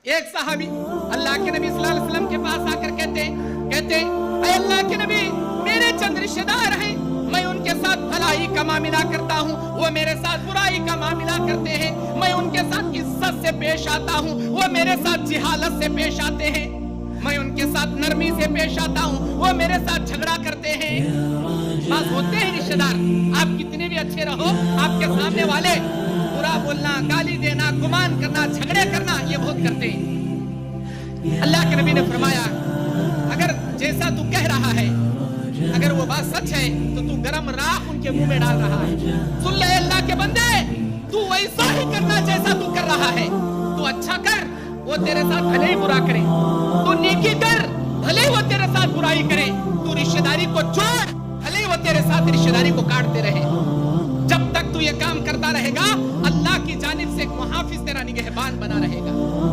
एक सहाबी अल्लाह के नबी सल्लल्लाहु अलैहि वसल्लम के पास आकर कहते ऐ अल्लाह के नबी, मेरे चंद रिश्तेदार हैं, मैं उनके साथ भलाई का मामला करता हूँ, वो मेरे साथ बुराई का मामला करते हैं। मैं उनके साथ इज्जत से पेश आता हूँ, वो मेरे साथ जिहालत से पेश आते हैं। मैं उनके साथ नरमी से पेश आता हूँ, वो मेरे साथ झगड़ा करते हैं। बस होते हैं रिश्तेदार, आप कितने भी अच्छे रहो, आपके सामने वाले बुरा बोलना, गाली देना, गुमान करना, झगड़े करना, ये बहुत करते हैं। अल्लाह के नबी ने फरमाया, अगर जैसा तू कह रहा है, अगर वो बात सच है तो तू गरम राख उनके मुंह में डाल रहा है। सुन ले अल्लाह के बंदे, तू वैसा ही करना जैसा तू कर रहा है। तू अच्छा कर, वो तेरे साथ भले ही बुरा करे। तू नेकी कर, भले ही वो तेरे साथ बुराई करे। तू रिश्तेदारी को छोड़, भले ही वो तेरे साथ रिश्तेदारी को काटते रहे। जब तक तू ये काम करता रहेगा, अल्लाह की जानिब से एक मुहाफिज तेरा निगहबान बना रहेगा।